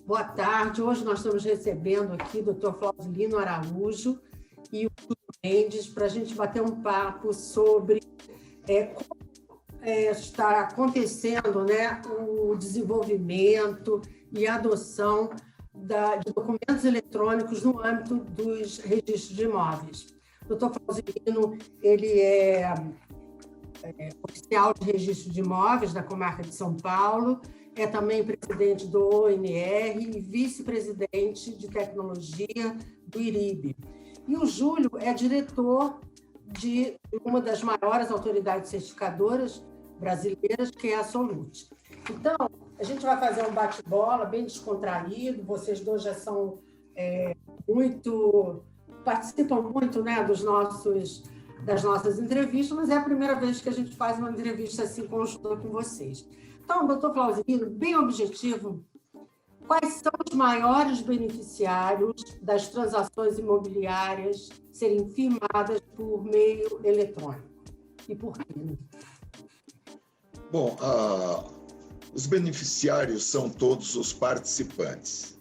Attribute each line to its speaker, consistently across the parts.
Speaker 1: Boa tarde. Hoje nós estamos recebendo aqui o Dr. Flausilino Araújo e o Júlio Mendes para a gente bater um papo sobre como está acontecendo, né, o desenvolvimento e a adoção de documentos eletrônicos no âmbito dos registros de imóveis. O Dr. Flausilino, ele é oficial de registro de imóveis da comarca de São Paulo, é também presidente do ONR e vice-presidente de tecnologia do IRIB. E o Júlio é diretor de uma das maiores autoridades certificadoras brasileiras, que é a Solute. Então, a gente vai fazer um bate-bola bem descontraído, vocês dois já são participam muito, né, das nossas entrevistas, mas é a primeira vez que a gente faz uma entrevista assim conjunta com vocês. Então, doutor Flausilino, bem objetivo, quais são os maiores beneficiários das transações imobiliárias serem firmadas por meio eletrônico? E por quê?
Speaker 2: Bom, os beneficiários são todos os participantes.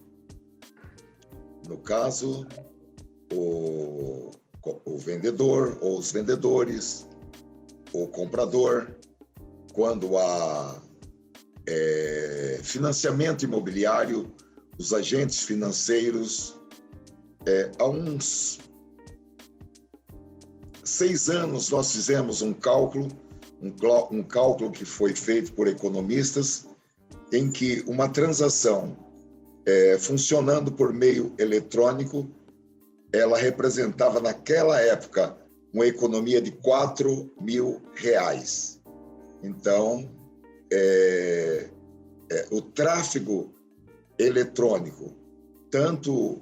Speaker 2: No caso, o vendedor ou os vendedores, o comprador, quando há financiamento imobiliário, os agentes financeiros. Há uns 6 anos nós fizemos um cálculo que foi feito por economistas, em que uma transação funcionando por meio eletrônico, ela representava naquela época uma economia de R$4.000. Então, o tráfego eletrônico, tanto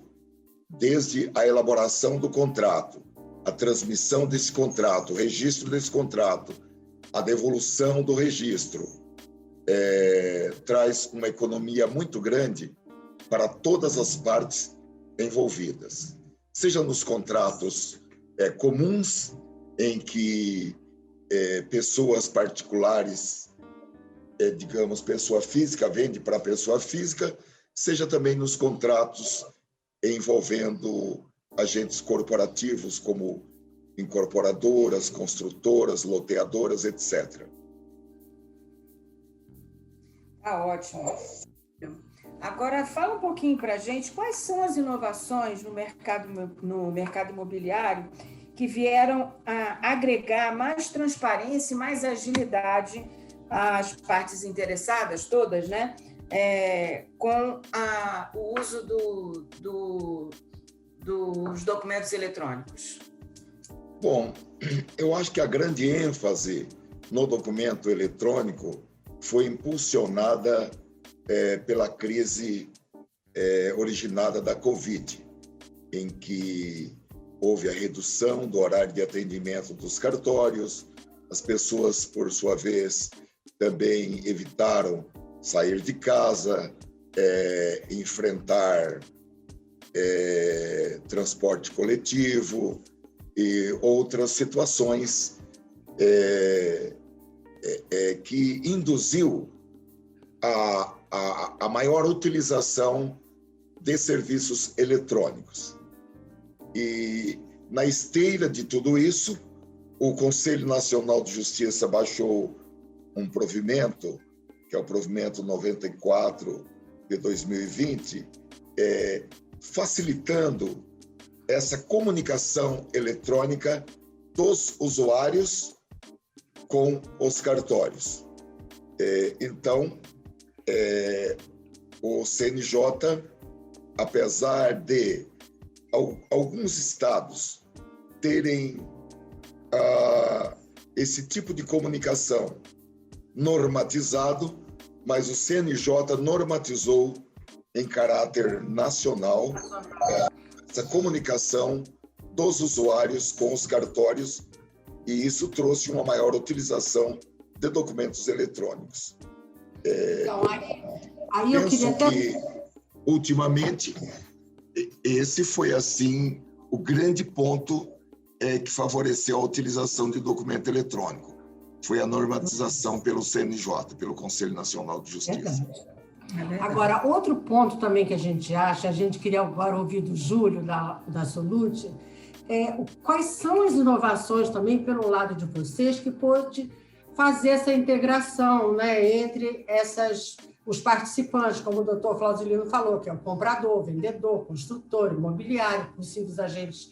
Speaker 2: desde a elaboração do contrato, a transmissão desse contrato, o registro desse contrato, a devolução do registro, traz uma economia muito grande para todas as partes envolvidas. Seja nos contratos comuns, em que pessoas particulares, digamos, pessoa física vende para pessoa física, seja também nos contratos envolvendo agentes corporativos, como incorporadoras, construtoras, loteadoras, etc.
Speaker 3: Tá ótimo. Agora, fala um pouquinho para a gente quais são as inovações no mercado imobiliário que vieram a agregar mais transparência e mais agilidade às partes interessadas, todas, né? Com o uso dos documentos eletrônicos.
Speaker 2: Bom, eu acho que a grande ênfase no documento eletrônico foi impulsionada pela crise originada da Covid, em que houve a redução do horário de atendimento dos cartórios, as pessoas, por sua vez, também evitaram sair de casa, enfrentar transporte coletivo e outras situações que induziu a maior utilização de serviços eletrônicos. E, na esteira de tudo isso, o Conselho Nacional de Justiça baixou um provimento, que é o provimento 94 de 2020, facilitando essa comunicação eletrônica dos usuários com os cartórios. Então, o CNJ, apesar de alguns estados terem esse tipo de comunicação normatizado, mas o CNJ normatizou em caráter nacional essa comunicação dos usuários com os cartórios, e isso trouxe uma maior utilização de documentos eletrônicos.
Speaker 1: Então, aí eu queria até...
Speaker 2: que, ultimamente, esse foi, assim, o grande ponto que favoreceu a utilização de documento eletrônico. Foi a normatização pelo CNJ, pelo Conselho Nacional de Justiça.
Speaker 1: Agora, outro ponto também que a gente queria agora ouvir do Júlio, da Solute, quais são as inovações também pelo lado de vocês que pode fazer essa integração, né, entre os participantes, como o doutor Flauzilino falou, que é o comprador, o vendedor, construtor, imobiliário, possíveis agentes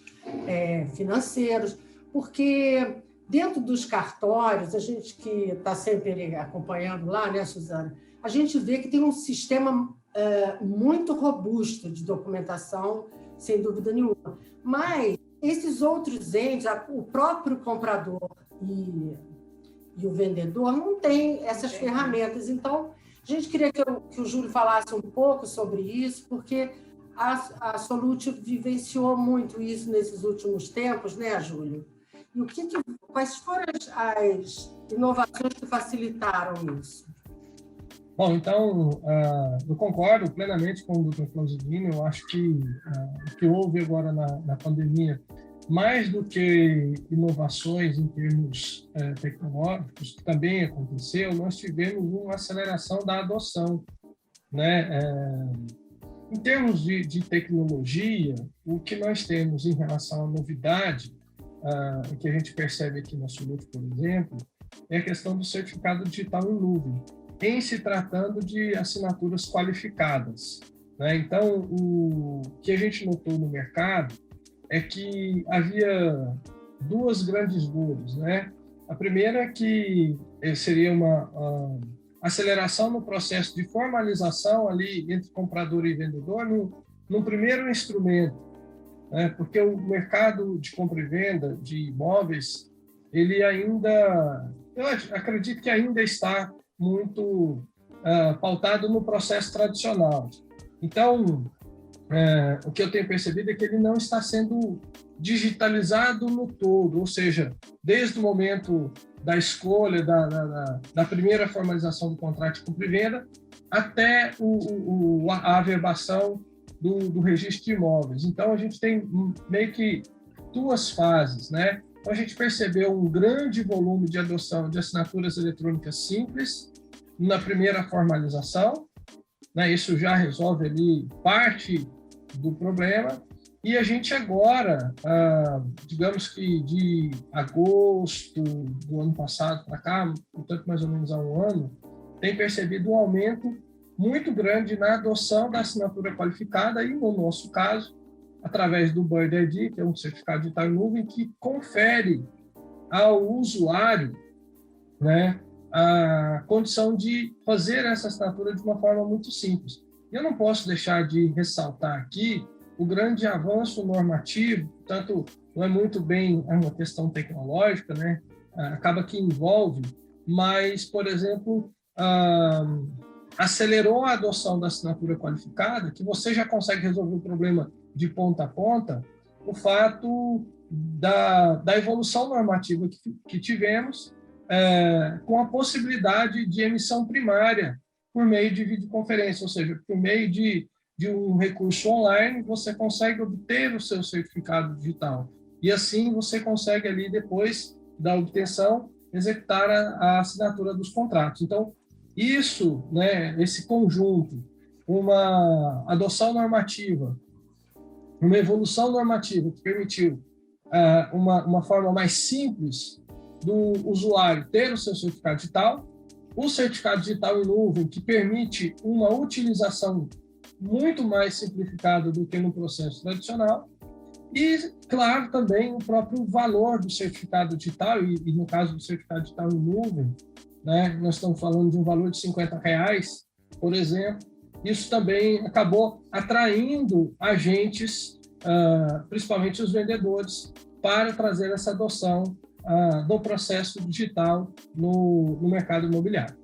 Speaker 1: financeiros, porque dentro dos cartórios, a gente que está sempre acompanhando lá, né, Suzana, a gente vê que tem um sistema muito robusto de documentação, sem dúvida nenhuma. Mas esses outros entes, o próprio comprador e o vendedor, não têm essas ferramentas. Então, a gente queria que o Júlio falasse um pouco sobre isso, porque a Solute vivenciou muito isso nesses últimos tempos, né, Júlio? E quais foram as inovações que facilitaram isso?
Speaker 4: Bom, então, eu concordo plenamente com o Dr. Flauzilino. Eu acho que o que houve agora na pandemia, mais do que inovações em termos tecnológicos, que também aconteceu, nós tivemos uma aceleração da adoção, né? Em termos de tecnologia, o que nós temos em relação à novidade, que a gente percebe aqui na Solute, por exemplo, é a questão do certificado digital em nuvem, em se tratando de assinaturas qualificadas, né? Então, o que a gente notou no mercado é que havia duas grandes dores, né? A primeira é que seria uma aceleração no processo de formalização ali entre comprador e vendedor no primeiro instrumento, né? Porque o mercado de compra e venda de imóveis, ele ainda, eu acredito que ainda está muito pautado no processo tradicional. Então, o que eu tenho percebido é que ele não está sendo digitalizado no todo, ou seja, desde o momento da escolha, da primeira formalização do contrato de compra e venda, até a averbação do registro de imóveis. Então, a gente tem meio que duas fases, né? Então, a gente percebeu um grande volume de adoção de assinaturas eletrônicas simples na primeira formalização, né? Isso já resolve ali parte do problema. E a gente agora, digamos que de agosto do ano passado para cá, portanto mais ou menos há um ano, tem percebido um aumento muito grande na adoção da assinatura qualificada e, no nosso caso, através do BirdID, que é um certificado digital em nuvem, que confere ao usuário, né, a condição de fazer essa assinatura de uma forma muito simples. Eu não posso deixar de ressaltar aqui o grande avanço normativo, portanto, não é muito bem uma questão tecnológica, né? Acaba que envolve, mas, por exemplo, acelerou a adoção da assinatura qualificada, que você já consegue resolver o problema de ponta a ponta, o fato da evolução normativa que tivemos, com a possibilidade de emissão primária por meio de videoconferência, ou seja, por meio de um recurso online, você consegue obter o seu certificado digital. E assim você consegue ali, depois da obtenção, executar a assinatura dos contratos. Então, isso, né, esse conjunto, uma adoção normativa, uma evolução normativa que permitiu uma forma mais simples do usuário ter o seu certificado digital, o certificado digital em nuvem, que permite uma utilização muito mais simplificada do que no processo tradicional, e, claro, também o próprio valor do certificado digital, e no caso do certificado digital em nuvem, né, nós estamos falando de um valor de R$50, por exemplo. Isso também acabou atraindo agentes, principalmente os vendedores, para trazer essa adoção do processo digital no mercado imobiliário.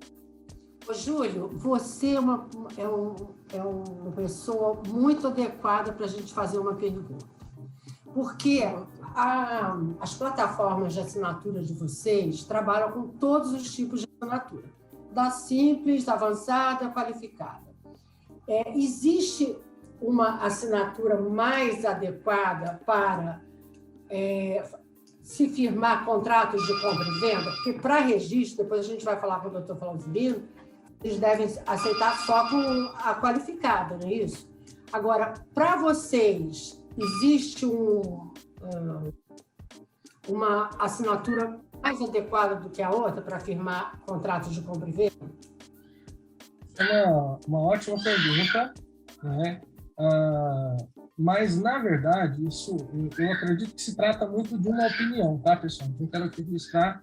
Speaker 1: Ô, Júlio, você é uma pessoa muito adequada para a gente fazer uma pergunta. Porque as plataformas de assinatura de vocês trabalham com todos os tipos de assinatura, da simples, da avançada, qualificada. Existe uma assinatura mais adequada para se firmar contratos de compra e venda? Porque para registro, depois a gente vai falar com o doutor Flauzilino, eles devem aceitar só com a qualificada, não é isso? Agora, para vocês, existe uma assinatura mais adequada do que a outra para firmar contratos de compra e venda?
Speaker 4: É uma ótima pergunta, né? Mas, na verdade, eu acredito que se trata muito de uma opinião, tá, pessoal? Então, eu quero aqui registrar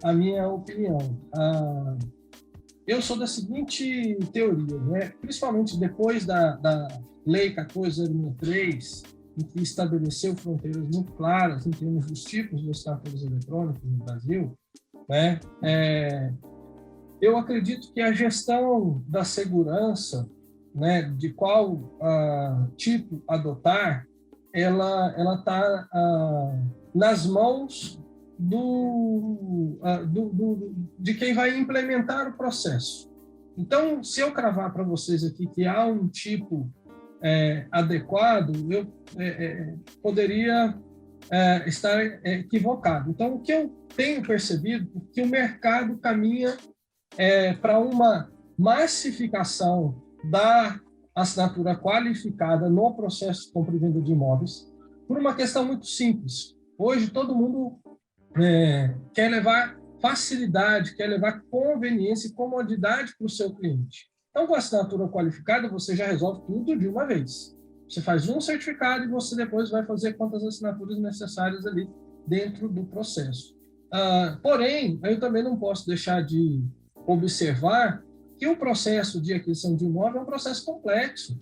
Speaker 4: a minha opinião. Eu sou da seguinte teoria, né? Principalmente depois da Lei 14.063, que estabeleceu fronteiras muito claras em termos dos tipos de assinaturas eletrônicas no Brasil, né? Eu acredito que a gestão da segurança, né, de qual tipo adotar, ela está nas mãos de quem vai implementar o processo. Então, se eu cravar para vocês aqui que há um tipo adequado, eu poderia estar equivocado. Então, o que eu tenho percebido é que o mercado caminha para uma massificação da assinatura qualificada no processo de compra e venda de imóveis, por uma questão muito simples. Hoje, todo mundo quer levar facilidade, quer levar conveniência e comodidade para o seu cliente. Então, com a assinatura qualificada, você já resolve tudo de uma vez. Você faz um certificado e você depois vai fazer quantas assinaturas necessárias ali dentro do processo. Porém, eu também não posso deixar de observar que o processo de aquisição de imóvel é um processo complexo.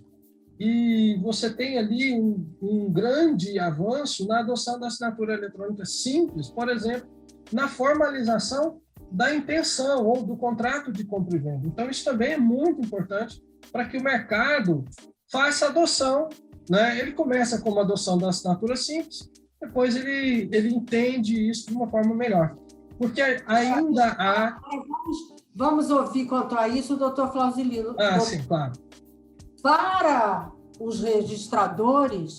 Speaker 4: E você tem ali um grande avanço na adoção da assinatura eletrônica simples, por exemplo, na formalização da intenção ou do contrato de compra e venda. Então, isso também é muito importante para que o mercado faça a adoção, né? Ele começa com uma adoção da assinatura simples, depois ele entende isso de uma forma melhor. Porque ainda há...
Speaker 1: Vamos ouvir quanto a isso o doutor Flauzilino.
Speaker 4: Sim, claro.
Speaker 1: Para os registradores,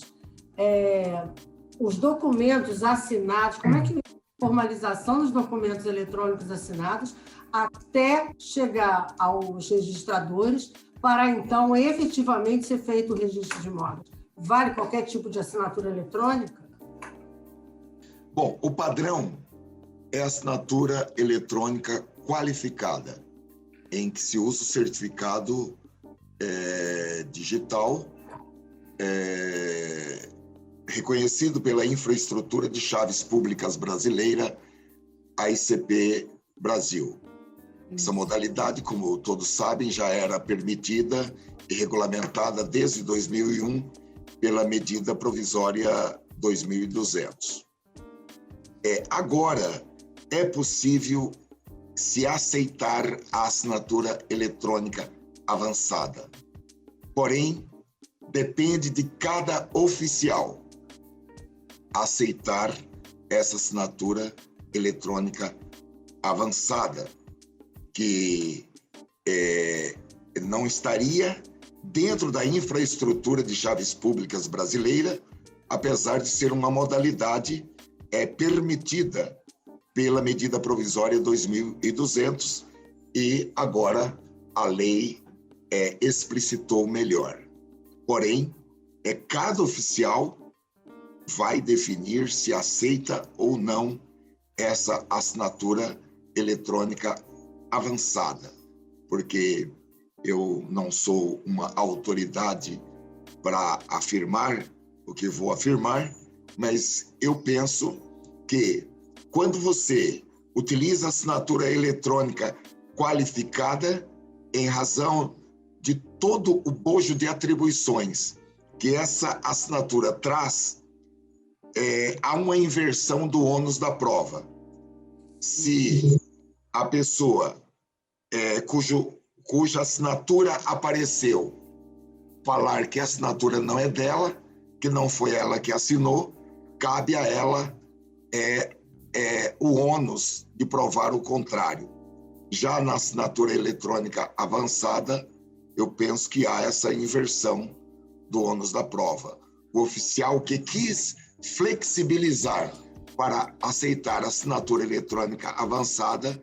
Speaker 1: os documentos assinados, como é que é a formalização dos documentos eletrônicos assinados até chegar aos registradores para, então, efetivamente ser feito o registro de imóveis? Vale qualquer tipo de assinatura eletrônica?
Speaker 2: Bom, o padrão é a assinatura eletrônica qualificada, em que se usa o certificado digital reconhecido pela Infraestrutura de Chaves Públicas Brasileira, a ICP Brasil. Essa modalidade, como todos sabem, já era permitida e regulamentada desde 2001 pela medida provisória 2200. Agora, é possível se aceitar a assinatura eletrônica avançada. Porém, depende de cada oficial aceitar essa assinatura eletrônica avançada, que não estaria dentro da infraestrutura de chaves públicas brasileira, apesar de ser uma modalidade permitida pela medida provisória 2200, e agora a lei explicitou melhor. Porém, cada oficial vai definir se aceita ou não essa assinatura eletrônica avançada, porque eu não sou uma autoridade para afirmar o que vou afirmar, mas eu penso que quando você utiliza a assinatura eletrônica qualificada, em razão de todo o bojo de atribuições que essa assinatura traz, há uma inversão do ônus da prova. Se a pessoa cuja assinatura apareceu falar que a assinatura não é dela, que não foi ela que assinou, cabe a ela o ônus de provar o contrário. Já na assinatura eletrônica avançada, eu penso que há essa inversão do ônus da prova. O oficial que quis flexibilizar para aceitar a assinatura eletrônica avançada,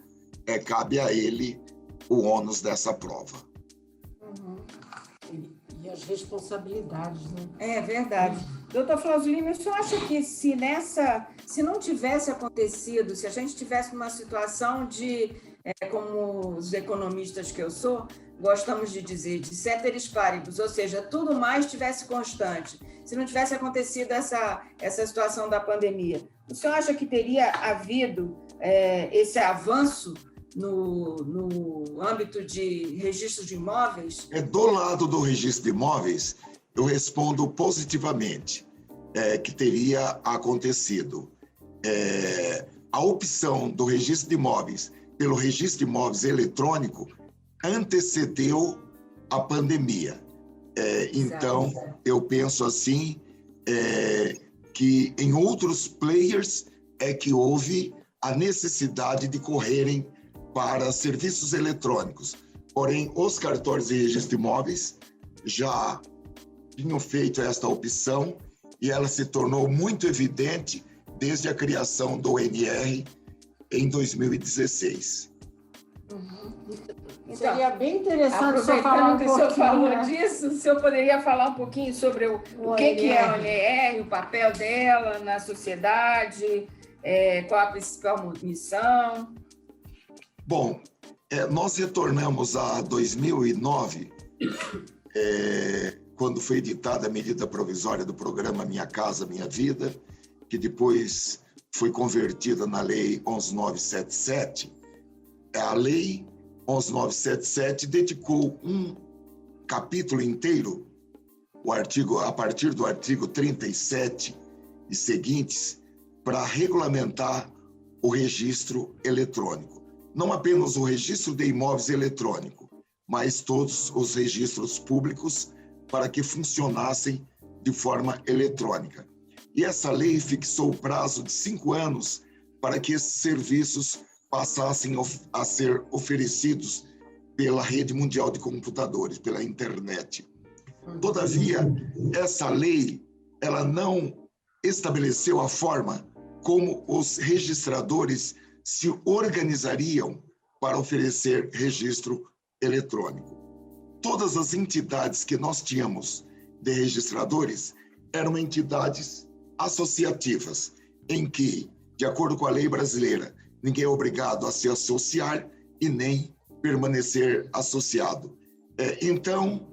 Speaker 2: cabe a ele o ônus dessa prova.
Speaker 1: E as responsabilidades, né?
Speaker 3: É verdade. Doutor Flauzilino, o senhor acha que se não tivesse acontecido, se a gente tivesse uma situação de, como os economistas que eu sou, gostamos de dizer, de ceteris paribus, ou seja, tudo mais estivesse constante, se não tivesse acontecido essa situação da pandemia, o senhor acha que teria havido esse avanço no âmbito de registro de imóveis?
Speaker 2: Do lado do registro de imóveis, eu respondo positivamente que teria acontecido. A opção do registro de imóveis pelo registro de imóveis eletrônico antecedeu a pandemia. Então, eu penso assim, que em outros players é que houve a necessidade de correrem para serviços eletrônicos. Porém, os cartórios de registro de imóveis já tinham feito esta opção e ela se tornou muito evidente desde a criação do ONR em 2016.
Speaker 3: Então,
Speaker 1: seria bem interessante você falar um
Speaker 3: pouquinho. O senhor falou disso, o senhor poderia falar um pouquinho sobre o que é a ONR, o papel dela na sociedade, qual a principal missão?
Speaker 2: Bom, nós retornamos a 2009, quando foi editada a medida provisória do programa Minha Casa Minha Vida, que depois foi convertida na Lei 11.977. A Lei 11.977 dedicou um capítulo inteiro, a partir do artigo 37 e seguintes, para regulamentar o registro eletrônico. Não apenas o registro de imóveis eletrônico, mas todos os registros públicos para que funcionassem de forma eletrônica. E essa lei fixou o prazo de 5 anos para que esses serviços passassem a ser oferecidos pela rede mundial de computadores, pela internet. Todavia, essa lei ela não estabeleceu a forma como os registradores se organizariam para oferecer registro eletrônico. Todas as entidades que nós tínhamos de registradores eram entidades associativas, em que, de acordo com a lei brasileira, ninguém é obrigado a se associar e nem permanecer associado. Então,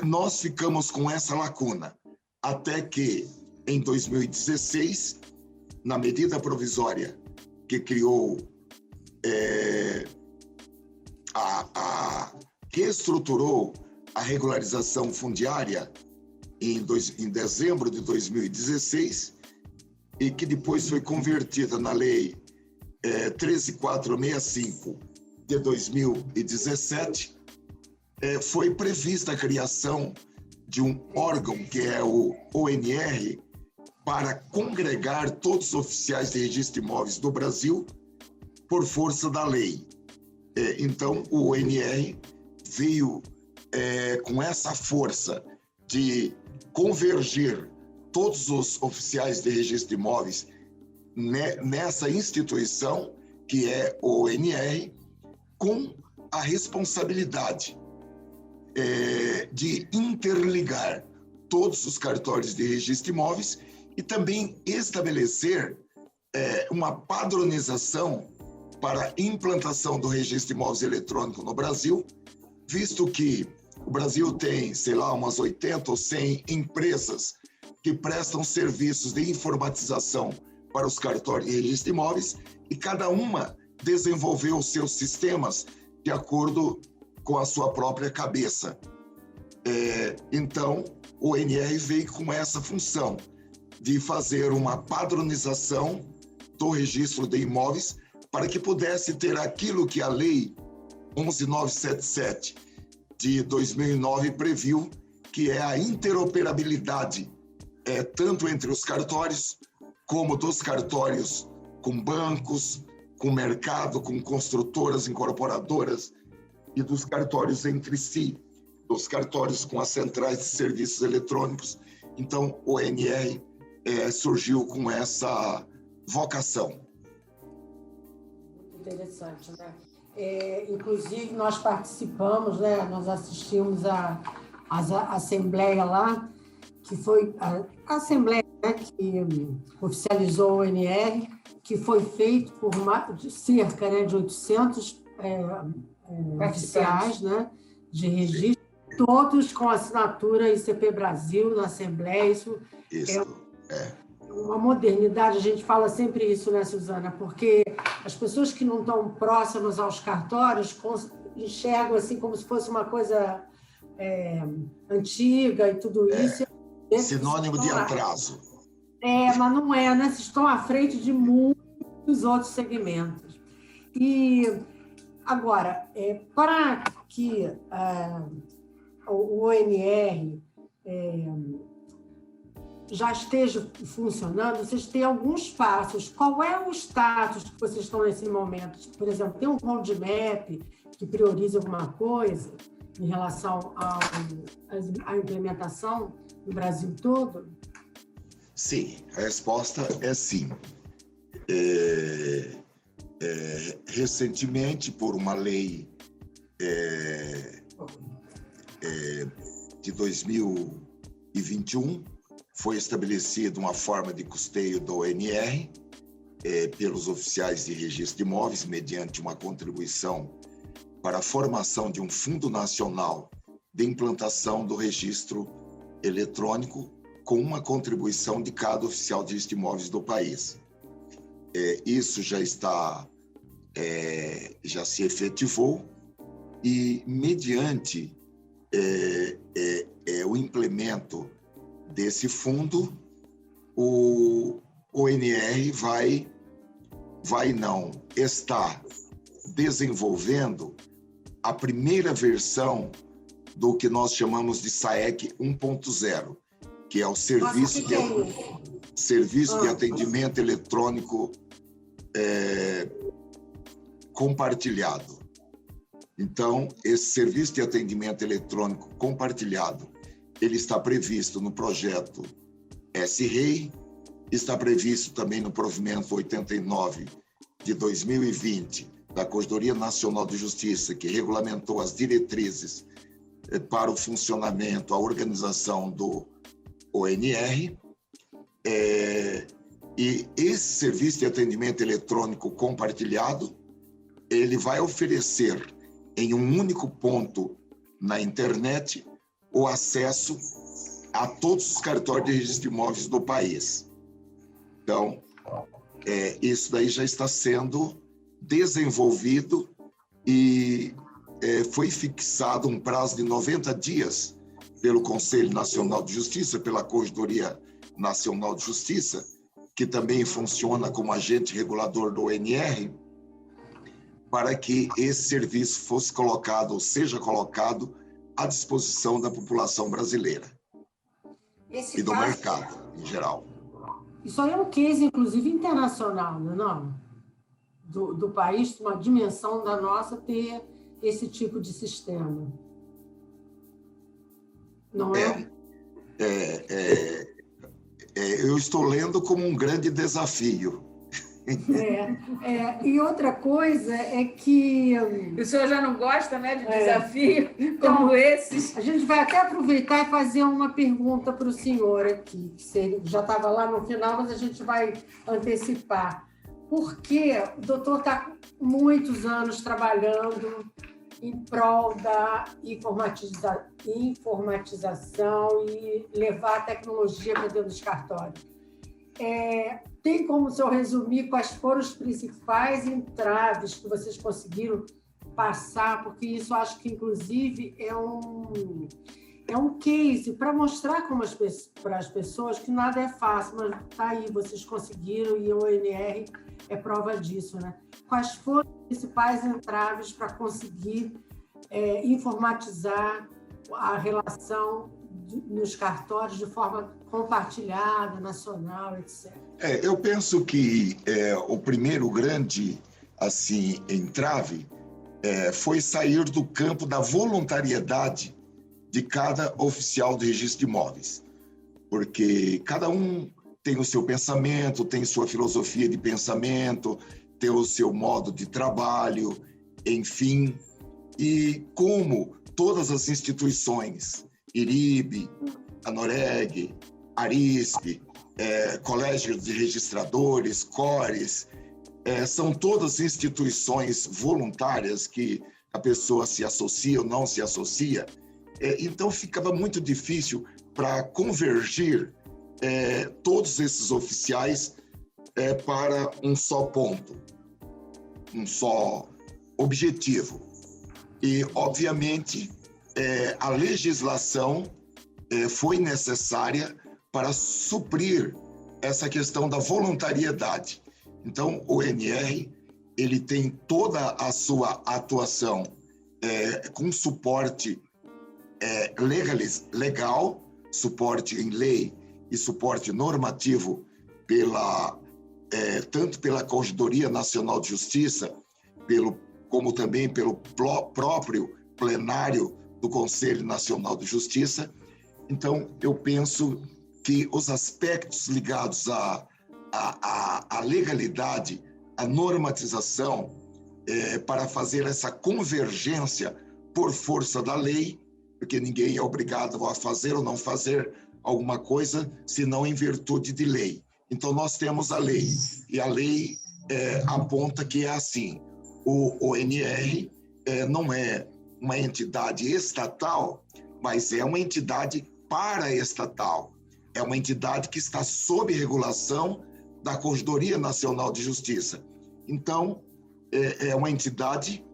Speaker 2: nós ficamos com essa lacuna, até que, em 2016, na medida provisória que criou, reestruturou a regularização fundiária em dezembro de 2016 e que depois foi convertida na Lei 13.465 de 2017, foi prevista a criação de um órgão que é o ONR para congregar todos os oficiais de registro de imóveis do Brasil por força da lei. Então, o ONR veio com essa força de convergir todos os oficiais de registro de imóveis nessa instituição, que é o ONR, com a responsabilidade de interligar todos os cartórios de registro de imóveis e também estabelecer uma padronização para a implantação do registro de imóveis eletrônico no Brasil, visto que o Brasil tem, sei lá, umas 80 ou 100 empresas que prestam serviços de informatização para os cartórios de registro de imóveis e cada uma desenvolveu os seus sistemas de acordo com a sua própria cabeça. Então, o ONR veio com essa função de fazer uma padronização do registro de imóveis para que pudesse ter aquilo que a Lei 11.977 de 2009 previu, que é a interoperabilidade, tanto entre os cartórios, como dos cartórios com bancos, com mercado, com construtoras, incorporadoras, e dos cartórios entre si, dos cartórios com as centrais de serviços eletrônicos. Então, o ONR surgiu com essa vocação.
Speaker 1: Interessante, né? Inclusive, nós participamos, né? Nós assistimos a assembleia lá, que foi a assembleia, né, que oficializou o ONR, que foi feito por cerca, né, de 800 oficiais, né, de registro, todos com assinatura ICP Brasil na Assembleia. Isso é uma modernidade, a gente fala sempre isso, né, Suzana? Porque as pessoas que não estão próximas aos cartórios enxergam assim como se fosse uma coisa antiga e tudo isso.
Speaker 2: Sinônimo de atraso.
Speaker 1: Mas não é, né? Vocês estão à frente de muitos outros segmentos. E, agora, para que o ONR já esteja funcionando, vocês têm alguns passos. Qual é o status que vocês estão nesse momento? Por exemplo, tem um roadmap que prioriza alguma coisa em relação à implementação no Brasil todo?
Speaker 2: Sim, a resposta é sim. Recentemente, por uma lei de 2021, foi estabelecida uma forma de custeio do ONR pelos oficiais de registro de imóveis, mediante uma contribuição para a formação de um Fundo Nacional de Implantação do Registro Eletrônico, com uma contribuição de cada oficial de registro de imóveis do país. Isso já se efetivou e, mediante o implemento desse fundo, o ONR está desenvolvendo a primeira versão do que nós chamamos de SAEC 1.0, que é o serviço de atendimento eletrônico compartilhado. Então, esse serviço de atendimento eletrônico compartilhado, ele está previsto no projeto SREI, está previsto também no provimento 89 de 2020 da Corregedoria Nacional de Justiça, que regulamentou as diretrizes para o funcionamento, a organização do ONR, e esse serviço de atendimento eletrônico compartilhado, ele vai oferecer em um único ponto na internet o acesso a todos os cartórios de registro de imóveis do país. Então, isso daí já está sendo desenvolvido e foi fixado um prazo de 90 dias pelo Conselho Nacional de Justiça, pela Corregedoria Nacional de Justiça, que também funciona como agente regulador do ONR, para que esse serviço seja colocado à disposição da população brasileira e do mercado em geral.
Speaker 1: Isso aí é um case, inclusive, internacional, não? Do país, uma dimensão da nossa, ter esse tipo de sistema. Não é? Eu estou lendo como um grande desafio. E outra coisa é que...
Speaker 3: O senhor já não gosta, né, de desafio como esses?
Speaker 1: A gente vai até aproveitar e fazer uma pergunta para o senhor aqui, que já estava lá no final, mas a gente vai antecipar. Porque o doutor está muitos anos trabalhando em prol da informatização e levar a tecnologia para dentro dos cartórios. Tem como o senhor resumir quais foram os principais entraves que vocês conseguiram passar? Porque isso acho que, inclusive, é um case para mostrar para as pessoas que nada é fácil, mas está aí, vocês conseguiram e o ONR é prova disso, né? Quais foram os principais entraves para conseguir informatizar a relação nos cartórios de forma compartilhada, nacional, etc.
Speaker 2: Eu penso que o primeiro grande entrave foi sair do campo da voluntariedade de cada oficial de registro de imóveis, porque cada um tem o seu pensamento, tem sua filosofia de pensamento, tem o seu modo de trabalho, enfim, e como todas as instituições, IRIB, ANOREG, ARISP, Colégio de Registradores, CORES, são todas instituições voluntárias que a pessoa se associa ou não se associa, então ficava muito difícil para convergir todos esses oficiais para um só ponto, um só objetivo. E, obviamente, a legislação foi necessária para suprir essa questão da voluntariedade. Então, o ONR ele tem toda a sua atuação com suporte legal, suporte em lei e suporte normativo tanto pela Corregedoria Nacional de Justiça, como também pelo próprio plenário do Conselho Nacional de Justiça. Então, eu penso que os aspectos ligados à legalidade, à normatização, para fazer essa convergência por força da lei, porque ninguém é obrigado a fazer ou não fazer alguma coisa, senão em virtude de lei. Então, nós temos a lei, e a lei aponta que é assim: o ONR não é uma entidade estatal, mas é uma entidade paraestatal. É uma entidade que está sob regulação da Corregedoria Nacional de Justiça. Então, é uma entidade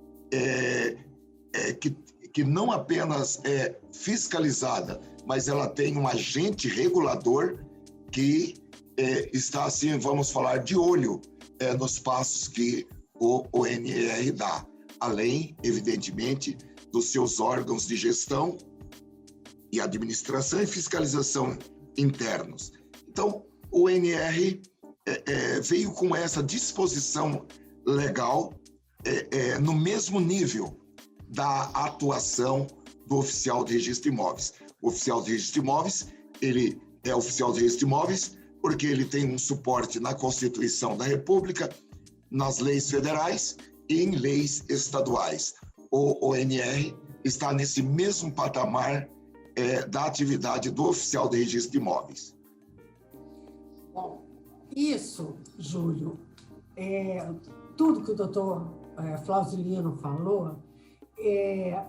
Speaker 2: que não apenas é fiscalizada, mas ela tem um agente regulador que está, assim, vamos falar, de olho nos passos que o ONR dá, além, evidentemente, dos seus órgãos de gestão e administração e fiscalização internos. Então, o ONR veio com essa disposição legal no mesmo nível da atuação do oficial de registro de imóveis. O oficial de registro de imóveis, ele é oficial de registro de imóveis porque ele tem um suporte na Constituição da República, nas leis federais e em leis estaduais. O ONR está nesse mesmo patamar da atividade do oficial de registro de imóveis.
Speaker 1: Bom, isso, Júlio, tudo que o doutor Flausilino falou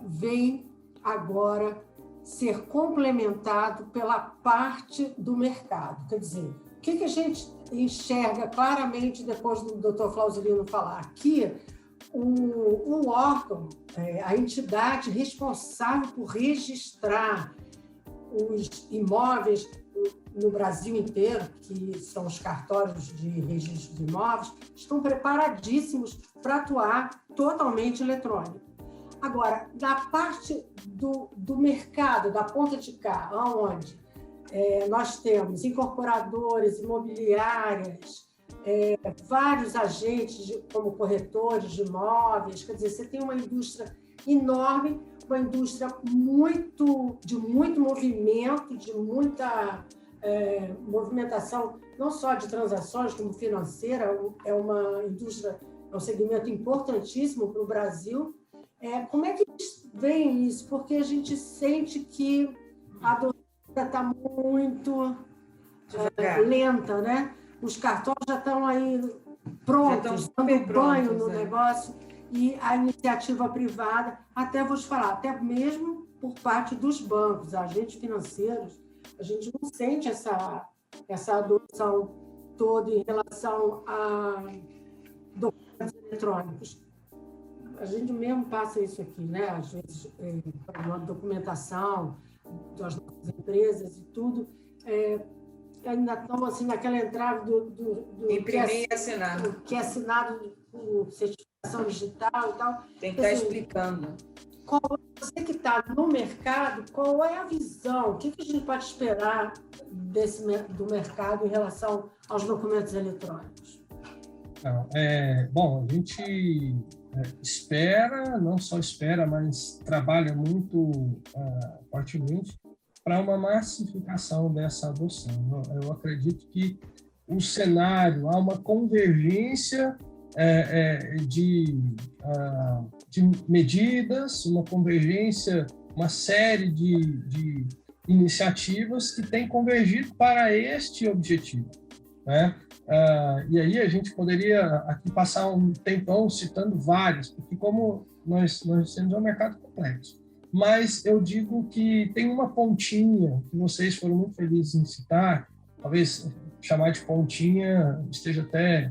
Speaker 1: vem agora ser complementado pela parte do mercado. Quer dizer, o que a gente enxerga claramente depois do doutor Flausilino falar? Aqui, o órgão, a entidade responsável por registrar os imóveis no Brasil inteiro, que são os cartórios de registro de imóveis, estão preparadíssimos para atuar totalmente eletrônico. Agora, da parte do mercado, da ponta de cá, onde nós temos incorporadoras, imobiliárias, vários agentes como corretores de imóveis, quer dizer, você tem uma indústria enorme, uma indústria de muito movimento, de muita movimentação, não só de transações, como financeira, é uma indústria, é um segmento importantíssimo para o Brasil. Como é que eles veem isso? Porque a gente sente que a adoção está muito lenta, né? Os cartórios já estão aí prontos, dando banho no negócio, e a iniciativa privada, até vou te falar, até mesmo por parte dos bancos, agentes financeiros, a gente não sente essa adoção toda em relação a documentos eletrônicos. A gente mesmo passa isso aqui, né? Às vezes, a documentação das nossas empresas e tudo, ainda estão assim, naquela entrada do
Speaker 3: imprimir e assinar.
Speaker 1: Que é assinado com certificação digital e tal.
Speaker 3: Tem que estar explicando.
Speaker 1: Você que está no mercado, qual é a visão? O que a gente pode esperar do mercado em relação aos documentos eletrônicos?
Speaker 4: Bom, a gente espera, não só espera, mas trabalha muito fortemente para uma massificação dessa adoção. Eu acredito que o cenário, há uma convergência de medidas, uma convergência, uma série de iniciativas que têm convergido para este objetivo, né? E aí a gente poderia aqui passar um tempão citando vários, porque como nós temos um mercado complexo, mas eu digo que tem uma pontinha que vocês foram muito felizes em citar, talvez chamar de pontinha esteja até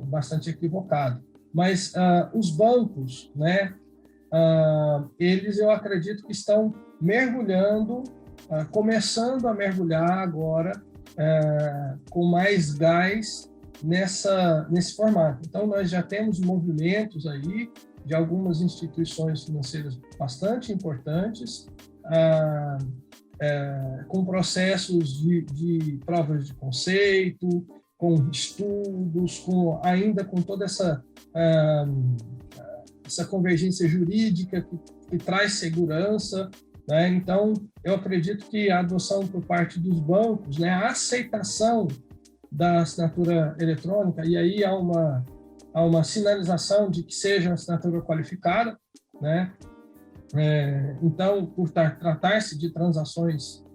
Speaker 4: bastante equivocado, mas os bancos, né, eles eu acredito que estão mergulhando, começando a mergulhar agora com mais gás nesse formato. Então, nós já temos movimentos aí de algumas instituições financeiras bastante importantes, com processos de provas de conceito, com estudos, ainda com toda essa convergência jurídica que traz segurança, né? Então, eu acredito que a adoção por parte dos bancos, né, a aceitação da assinatura eletrônica, e aí há uma sinalização de que seja assinatura qualificada, né? Então, por tratar-se de transações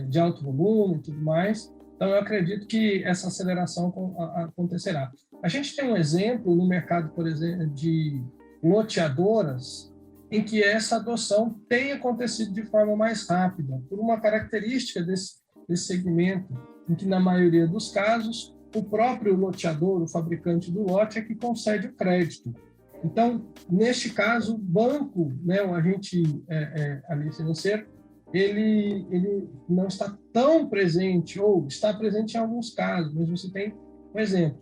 Speaker 4: de alto volume e tudo mais, então eu acredito que essa aceleração acontecerá. A gente tem um exemplo no mercado, por exemplo, de loteadoras, em que essa adoção tem acontecido de forma mais rápida, por uma característica desse segmento, em que, na maioria dos casos, o próprio loteador, o fabricante do lote, é que concede o crédito. Então, neste caso, o banco, né, o agente ali financeiro, ele não está tão presente, ou está presente em alguns casos, mas você tem um exemplo.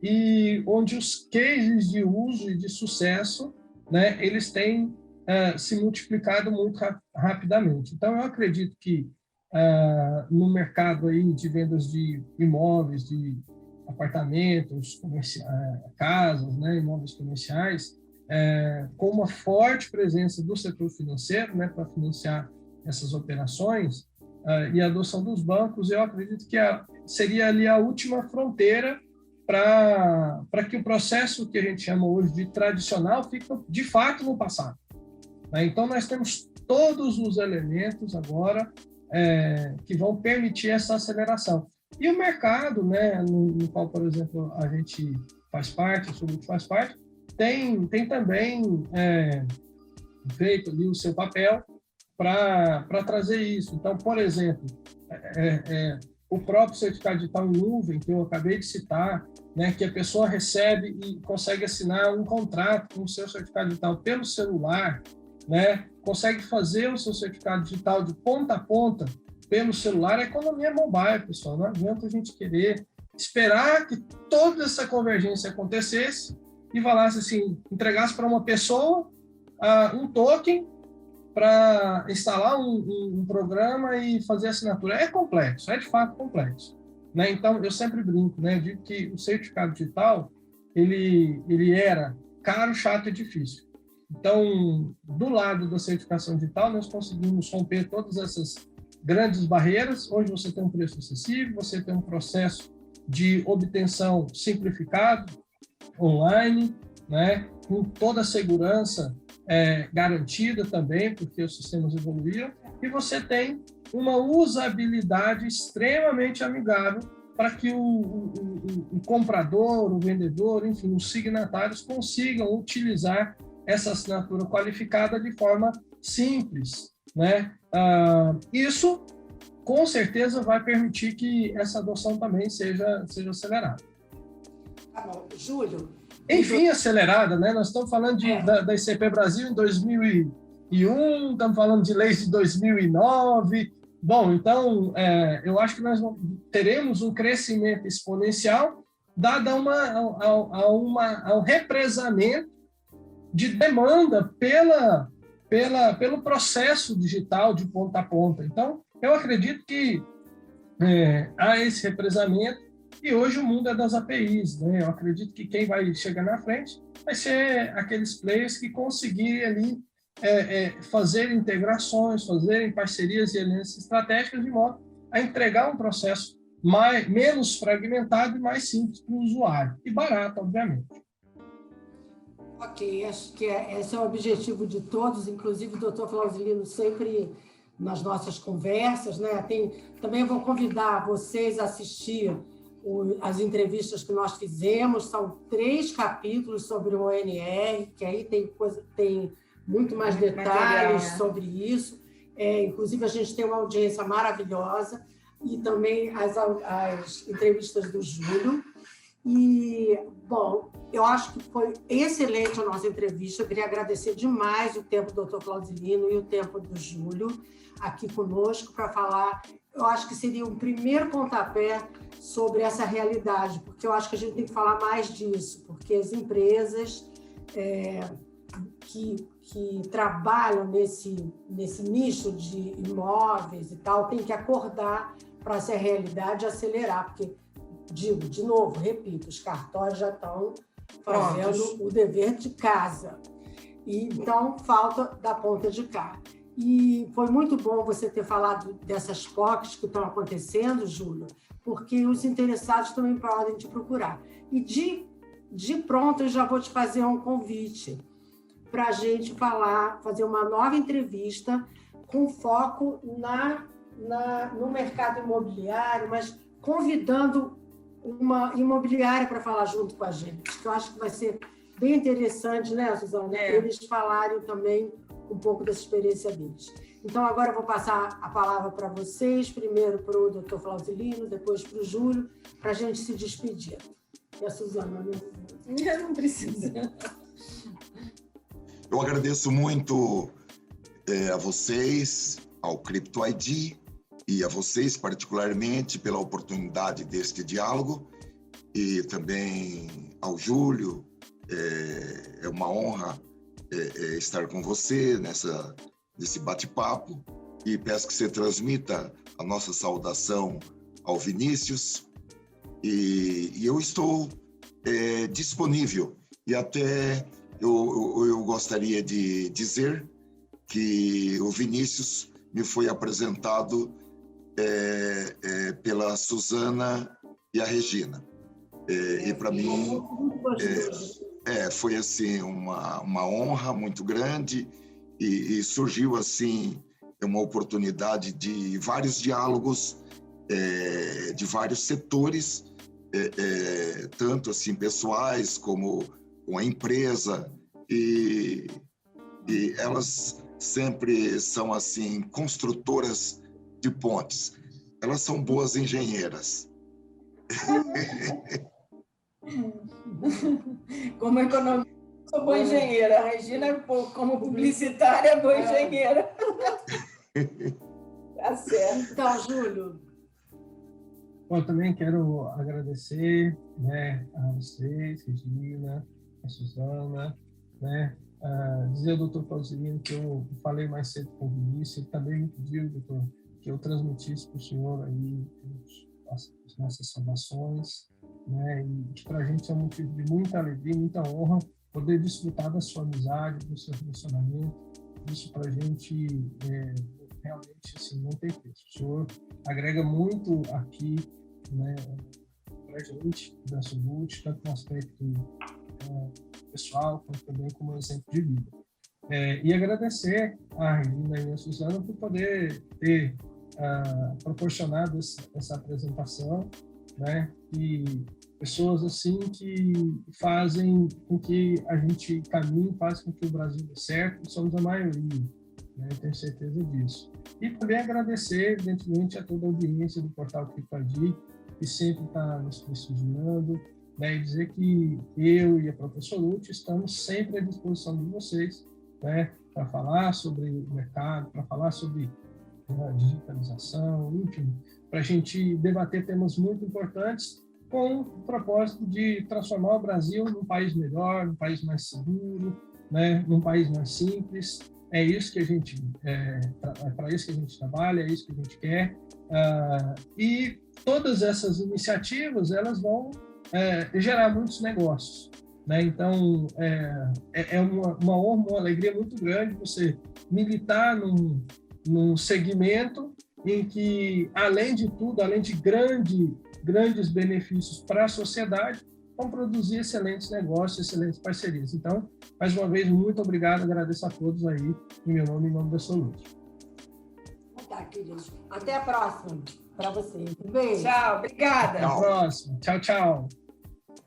Speaker 4: E onde os cases de uso e de sucesso, né, eles têm se multiplicado muito rapidamente. Então, eu acredito que no mercado aí de vendas de imóveis, de apartamentos, casas, né, imóveis comerciais, com uma forte presença do setor financeiro, né, para financiar essas operações, e a adoção dos bancos, eu acredito que seria ali a última fronteira para que o processo que a gente chama hoje de tradicional fique, de fato, no passado. Então, nós temos todos os elementos agora que vão permitir essa aceleração. E o mercado, né, no qual, por exemplo, a gente faz parte, o Subut faz parte, tem também feito ali o seu papel para trazer isso. Então, por exemplo, o próprio certificado digital em nuvem, que eu acabei de citar, né, que a pessoa recebe e consegue assinar um contrato com o seu certificado digital pelo celular, né, consegue fazer o seu certificado digital de ponta a ponta pelo celular. A economia é mobile, pessoal. Não adianta a gente querer esperar que toda essa convergência acontecesse e falasse assim, entregasse para uma pessoa um token para instalar um programa e fazer assinatura. É complexo, é de fato complexo, né? Então, eu sempre brinco, né, de que o certificado digital ele era caro, chato e difícil. Então, do lado da certificação digital, nós conseguimos romper todas essas grandes barreiras. Hoje você tem um preço acessível, você tem um processo de obtenção simplificado, online, né, com toda a segurança garantida também, porque os sistemas evoluíram, e você tem uma usabilidade extremamente amigável para que o comprador, o vendedor, enfim, os signatários consigam utilizar essa assinatura qualificada de forma simples, né? Isso, com certeza, vai permitir que essa adoção também seja acelerada.
Speaker 1: Tá bom. Júlio?
Speaker 4: Enfim, acelerada, né? Nós estamos falando da ICP Brasil em 2001, estamos falando de leis de 2009. Bom, então, eu acho que nós teremos um crescimento exponencial dado a um represamento de demanda pelo processo digital de ponta a ponta. Então, eu acredito que há esse represamento. E hoje o mundo é das APIs, né? Eu acredito que quem vai chegar na frente vai ser aqueles players que conseguirem ali fazer integrações, fazerem parcerias e alianças estratégicas de modo a entregar um processo menos fragmentado e mais simples para o usuário. E barato, obviamente.
Speaker 1: Ok, acho que esse é o objetivo de todos, inclusive o doutor Flauzilino sempre nas nossas conversas, né? Também vou convidar vocês a assistir as entrevistas que nós fizemos, são 3 capítulos sobre o ONR, que aí tem muito mais detalhes sobre isso. Inclusive, a gente tem uma audiência maravilhosa, e também as entrevistas do Júlio. E, bom, eu acho que foi excelente a nossa entrevista. Eu queria agradecer demais o tempo do Dr. Flauzilino e o tempo do Júlio aqui conosco para falar. Eu acho que seria um primeiro pontapé sobre essa realidade, porque eu acho que a gente tem que falar mais disso, porque as empresas que trabalham nesse nicho de imóveis e tal têm que acordar para essa realidade e acelerar, porque digo, de novo, repito, os cartórios já estão fazendo o dever de casa. E, então, falta da ponta de cá. E foi muito bom você ter falado dessas POCs que estão acontecendo, Júlio, porque os interessados também podem te procurar. E, de pronto, eu já vou te fazer um convite para a gente fazer uma nova entrevista com foco no mercado imobiliário, mas convidando uma imobiliária para falar junto com a gente, que eu acho que vai ser bem interessante, né, Suzana? Eles falarem também um pouco dessa experiência deles. Então, agora eu vou passar a palavra para vocês, primeiro para o doutor Flauzilino, depois para o Júlio, para a gente se despedir. E a Suzana?
Speaker 3: Não precisa.
Speaker 2: Eu agradeço muito a vocês, ao Crypto ID, e a vocês, particularmente, pela oportunidade deste diálogo, e também ao Júlio. É uma honra estar com você nesse bate-papo, e peço que você transmita a nossa saudação ao Vinícius, e eu estou disponível, e até eu gostaria de dizer que o Vinícius me foi apresentado pela Suzana e a Regina. E para mim foi assim uma honra muito grande, e surgiu assim uma oportunidade de vários diálogos de vários setores, tanto assim pessoais como com a empresa, e elas sempre são assim construtoras de pontes. Elas são boas engenheiras.
Speaker 3: Como economista, sou boa engenheira. A Regina, como publicitária, é boa engenheira. Tá certo.
Speaker 1: Então, Júlio.
Speaker 4: Bom, eu também quero agradecer, né, a vocês, Regina, a Suzana, né, dizer ao doutor Flauzilino que eu falei mais cedo com o Vinícius, ele também me pediu, doutor, que eu transmitisse para o senhor aí as nossas saudações, né, e que para a gente é um motivo de muita alegria, muita honra poder desfrutar da sua amizade, do seu relacionamento. Isso para a gente realmente assim, não tem preço. O senhor agrega muito aqui, né, para a gente da Subult, tanto no aspecto pessoal, quanto também como exemplo de vida. E agradecer a Regina e a Suzana por poder ter proporcionado essa apresentação, né? E pessoas assim que fazem com que a gente caminhe, fazem com que o Brasil dê certo, somos a maioria, né? Eu tenho certeza disso. E também agradecer, evidentemente, a toda a audiência do Portal Crypto ID, que sempre está nos prestigiando, né? E dizer que eu e a professora Lute estamos sempre à disposição de vocês, né? Para falar sobre o mercado, para falar sobre digitalização, enfim, para a gente debater temas muito importantes com o propósito de transformar o Brasil num país melhor, num país mais seguro, né, num país mais simples. É isso que a gente para isso que a gente trabalha, é isso que a gente quer. E todas essas iniciativas elas vão gerar muitos negócios, né? Então é uma honra, uma alegria muito grande você militar num segmento em que, além de tudo, além de grandes benefícios para a sociedade, vão produzir excelentes negócios, excelentes parcerias. Então, mais uma vez, muito obrigado, agradeço a todos aí, em meu nome e em nome da Solute.
Speaker 1: Tá, queridos. Até a próxima para vocês. Um beijo.
Speaker 3: Tchau, obrigada.
Speaker 4: Até a próxima. Tchau, tchau.